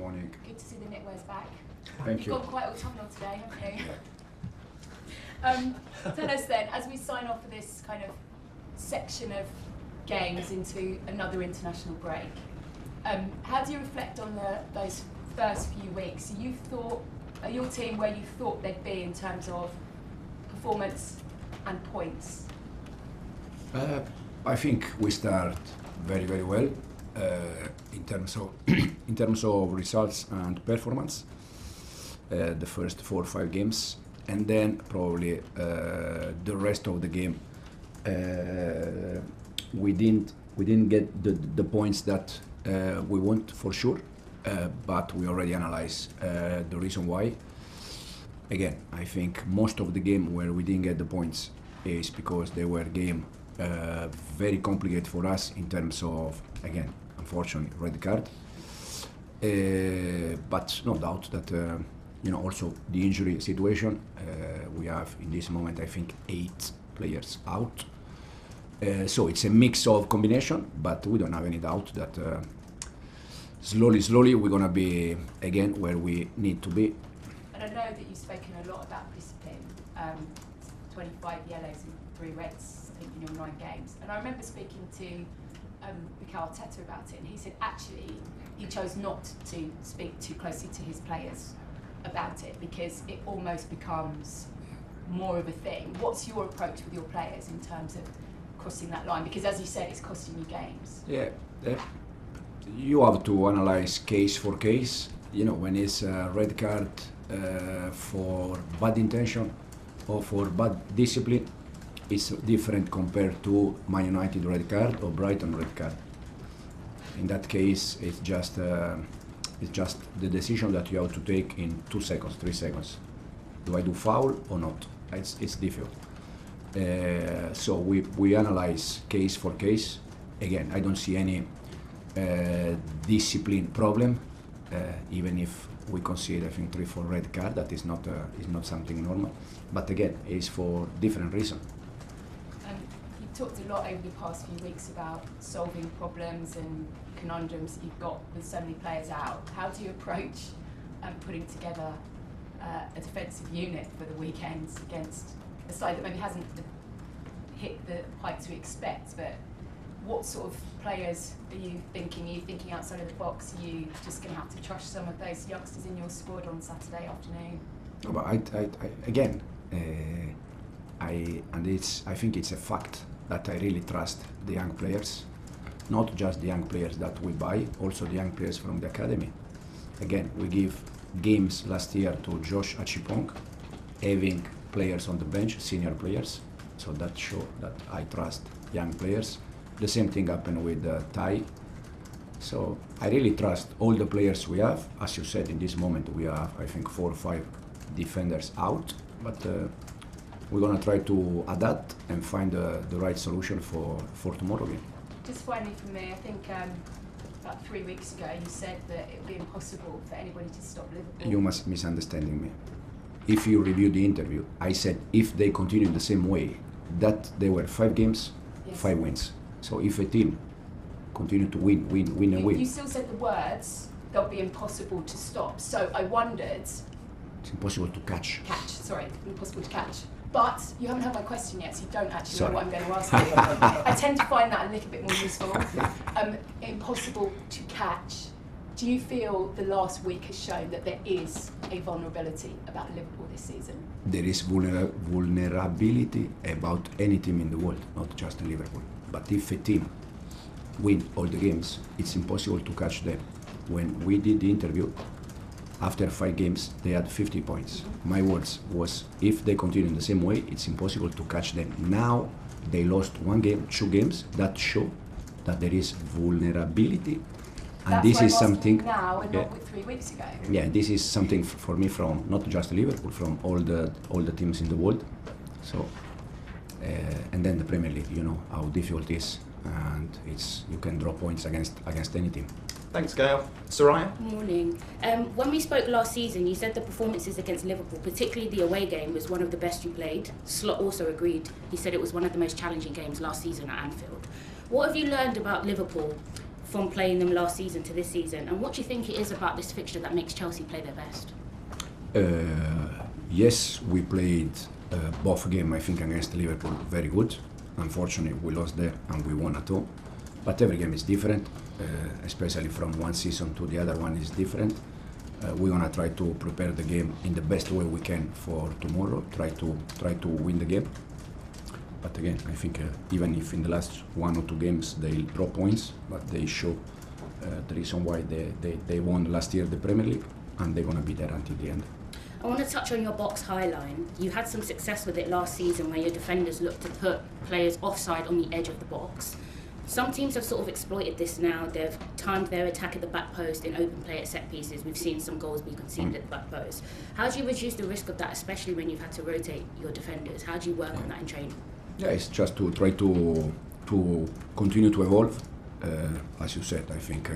Morning. Good to see the knitwear's back. Thank you. You've gone quite autumnal today, haven't you? Tell us then, as we sign off for this kind of section of games into another international break, how do you reflect on those first few weeks? You thought, are your team where you thought they'd be in terms of performance and points? I think we start very, very well in terms of in terms of results and performance. The first 4 or 5 games, and then probably the rest of the game. We didn't get the points that we want for sure, but we already analyzed the reason why. Again, I think most of the game where we didn't get the points is because they were game very complicated for us in terms of, again, unfortunately, red card. But no doubt that also the injury situation. We have in this moment I think 8 players out. So it's a mix of combination, but we don't have any doubt that slowly we're gonna be again where we need to be. And I know that you've spoken a lot about discipline. 25 yellows and 3 reds, I think, in your 9 games. And I remember speaking to Mikel Arteta about it, and he said actually he chose not to speak too closely to his players about it because it almost becomes more of a thing. What's your approach with your players in terms of crossing that line? Because as you said, it's costing you games. Yeah, you have to analyze case for case. When it's a red card for bad intention or for bad discipline, it's different compared to Man United red card or Brighton red card. In that case, it's just the decision that you have to take in 2 seconds, 3 seconds. Do I do foul or not? It's difficult. So we analyze case for case. Again, I don't see any discipline problem, even if we consider, I think, 3-4 red card. That is not something normal. But again, it's for different reason. You've talked a lot over the past few weeks about solving problems and conundrums that you've got with so many players out. How do you approach putting together a defensive unit for the weekends against a side that maybe hasn't hit the heights we expect, but what sort of players are you thinking? Are you thinking outside of the box? Are you just going to have to trust some of those youngsters in your squad on Saturday afternoon? No, but I think it's a fact that I really trust the young players, not just the young players that we buy, also the young players from the academy. Again, we give games last year to Josh Achipong, having players on the bench, senior players, so that shows that I trust young players. The same thing happened with Thai. So I really trust all the players we have. As you said, in this moment we have, I think, 4 or 5 defenders out, but we're gonna try to adapt and find the right solution for tomorrow game. Just finally from me, I think about 3 weeks ago you said that it would be impossible for anybody to stop Liverpool. You must misunderstanding me. If you review the interview, I said if they continue in the same way, that there were 5 games, yes. 5 wins. So if a team continue to win and win. You still said the words, they'll be impossible to stop. So I wondered... It's impossible to catch. Impossible to catch. But you haven't had my question yet, so you don't actually know what I'm going to ask you. I tend to find that a little bit more useful. Impossible to catch. Do you feel the last week has shown that there is a vulnerability about Liverpool this season? There is vulnerability about any team in the world, not just Liverpool. But if a team win all the games, it's impossible to catch them. When we did the interview, after 5 games, they had 50 points. Mm-hmm. My words was, if they continue in the same way, it's impossible to catch them. Now, they lost 1 game, 2 games, that show that there is vulnerability. And that's this why is something now and not with 3 weeks ago. Yeah, this is something for me from not just Liverpool, from all the teams in the world. So, and then the Premier League, you know how difficult it is, and you can draw points against any team. Thanks, Gail. Soraya? Morning. When we spoke last season, you said the performances against Liverpool, particularly the away game, was one of the best you played. Slot also agreed. He said it was one of the most challenging games last season at Anfield. What have you learned about Liverpool from playing them last season to this season? And what do you think it is about this fixture that makes Chelsea play their best? Yes, we played both games, I think, against Liverpool very good. Unfortunately, we lost there and we won at home. But every game is different, especially from one season to the other one is different. We're gonna try to prepare the game in the best way we can for tomorrow. Try to win the game. But again, I think even if in the last 1 or 2 games they drop points, but they show the reason why they won last year the Premier League, and they're gonna be there until the end. I want to touch on your box high line. You had some success with it last season where your defenders looked to put players offside on the edge of the box. Some teams have sort of exploited this now. They've timed their attack at the back post in open play at set pieces. We've seen some goals be conceded at the back post. How do you reduce the risk of that, especially when you've had to rotate your defenders? How do you work on that in training? Yeah, it's just to try to continue to evolve. As you said, I think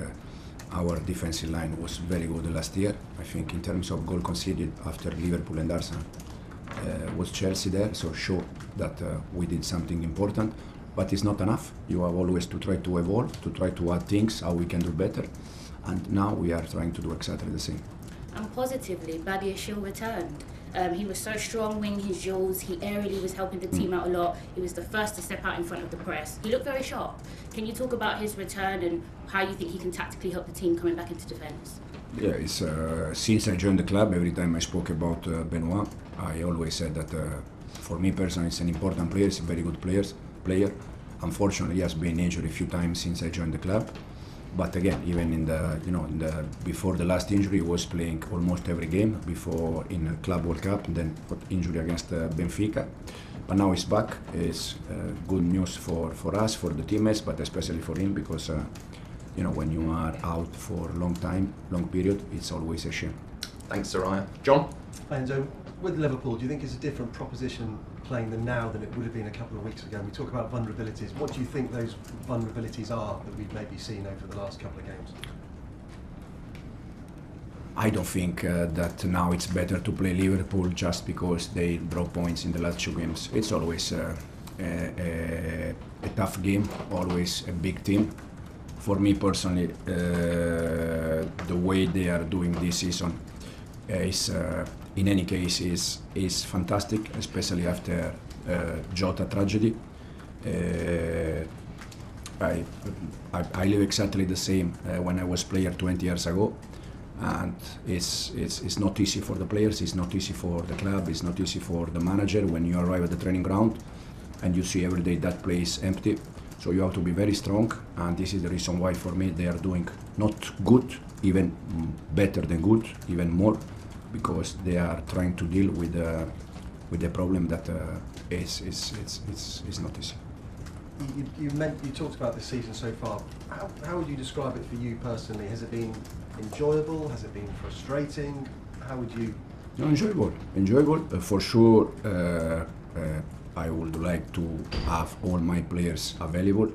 our defensive line was very good last year. I think in terms of goal conceded after Liverpool and Arsenal was Chelsea there, so show that we did something important. But it's not enough. You have always to try to evolve, to try to add things, how we can do better. And now we are trying to do exactly the same. And positively, Badiashile returned. He was so strong winning his duels. He aerially was helping the team out a lot. He was the first to step out in front of the press. He looked very sharp. Can you talk about his return and how you think he can tactically help the team coming back into defence? Yeah, it's, since I joined the club, every time I spoke about Benoit, I always said that for me personally, it's an important player. He's a very good player. Unfortunately, he has been injured a few times since I joined the club. But again, even in the before the last injury, he was playing almost every game before in the Club World Cup, and then got injury against Benfica. But now he's back. It's good news for us, for the teammates, but especially for him because when you are out for a long time, long period, it's always a shame. Thanks, Soraya. John? Enzo, with Liverpool, do you think it's a different proposition playing them now than it would have been a couple of weeks ago? We talk about vulnerabilities. What do you think those vulnerabilities are that we've maybe seen over the last couple of games? I don't think that now it's better to play Liverpool just because they drop points in the last 2 games. It's always a tough game, always a big team. For me personally, the way they are doing this season is, in any case, is fantastic, especially after Jota tragedy. I live exactly the same when I was player 20 years ago, and it's not easy for the players, it's not easy for the club, it's not easy for the manager when you arrive at the training ground and you see every day that place empty. So you have to be very strong, and this is the reason why for me they are doing not good, even better than good, even more, because they are trying to deal with the problem that is not easy. You talked about this season so far. How would you describe it for you personally? Has it been enjoyable? Has it been frustrating? How would you? No, enjoyable for sure. I would like to have all my players available,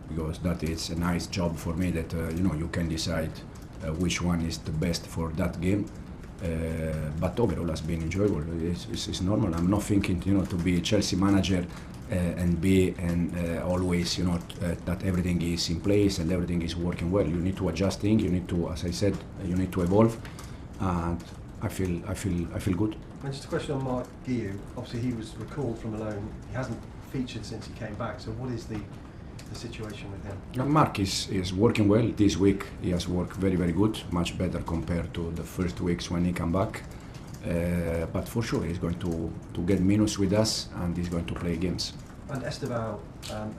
because that is a nice job for me that you can decide which one is the best for that game. But overall has been enjoyable. It's normal. I'm not thinking to be a Chelsea manager and be always that everything is in place and everything is working well. You need to adjust things. You need to, as I said, you need to evolve, and I feel good. And just a question on Mark Guiu. Obviously, he was recalled from loan. He hasn't featured since he came back. So, what is the situation with him? Mark is working well. This week he has worked very, very good, much better compared to the first weeks when he came back. But for sure he's going to get minutes with us, and he's going to play games. And Estevao,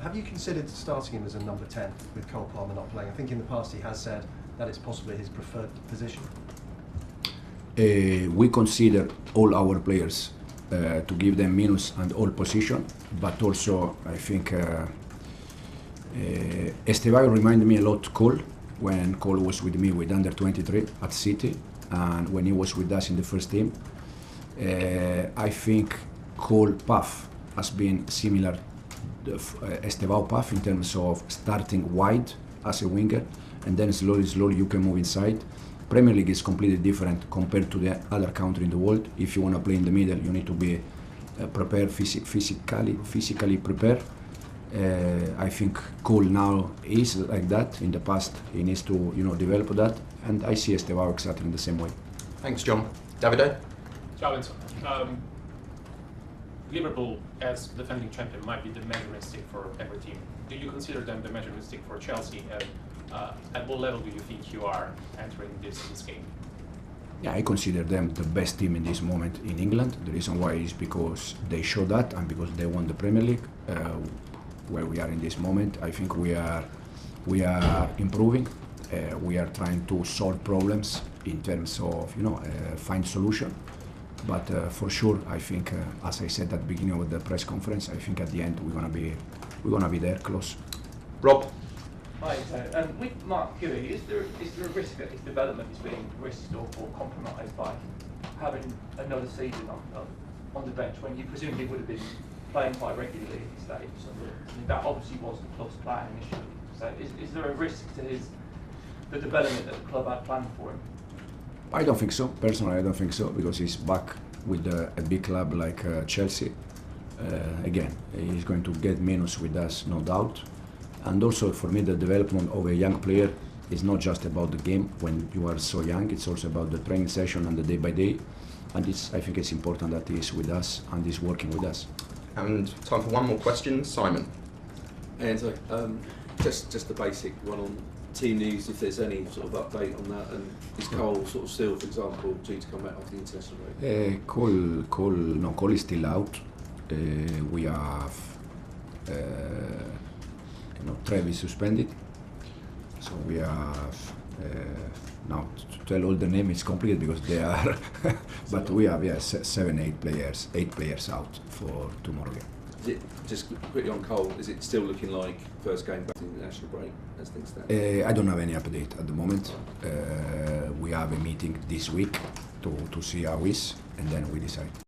have you considered starting him as a number 10 with Cole Palmer not playing? I think in the past he has said that it's possibly his preferred position. We consider all our players to give them minutes and all position, but also I think Estevao reminded me a lot Cole when Cole was with me with under 23 at City, and when he was with us in the first team. I think Cole path has been similar to Estevao path in terms of starting wide as a winger, and then slowly you can move inside. Premier League is completely different compared to the other country in the world. If you want to play in the middle, you need to be prepared physically prepared. I think Cole now is like that. In the past, he needs to develop that, and I see Estevao exactly in the same way. Thanks, John. Davide? Ciao, Enzo. Liverpool, as defending champion, might be the measuring stick for every team. Do you consider them the measuring stick for Chelsea? And at what level do you think you are entering this game? Yeah, I consider them the best team in this moment in England. The reason why is because they show that and because they won the Premier League. Where we are in this moment, I think we are improving. We are trying to solve problems in terms of find solution. But for sure, I think, as I said at the beginning of the press conference, I think at the end we're gonna be there close. Rob? Hi, with Mark Huey, is there a risk that his development is being risked or compromised by having another season on the bench when you presumably would have been playing quite regularly at this stage? So that obviously was the club's plan initially. So is there a risk to the development that the club had planned for him? I don't think so. Personally, I don't think so, because he's back with a big club like Chelsea. Again, he's going to get minutes with us, no doubt. And also, for me, the development of a young player is not just about the game when you are so young. It's also about the training session and the day by day. And I think it's important that he's with us and he's working with us. And time for one more question, Simon. Enzo, just the basic one on team news, if there's any sort of update on that, and is Cole sort of still, for example, due to come back after the international break? Cole is still out. We have Travis suspended, so we have now to tell all the name is complicated because they are, but we have 8 players out for tomorrow game. Is it, just quickly on Cole, is it still looking like first game back to the international break as things stand? I don't have any update at the moment. We have a meeting this week to see how it is, and then we decide.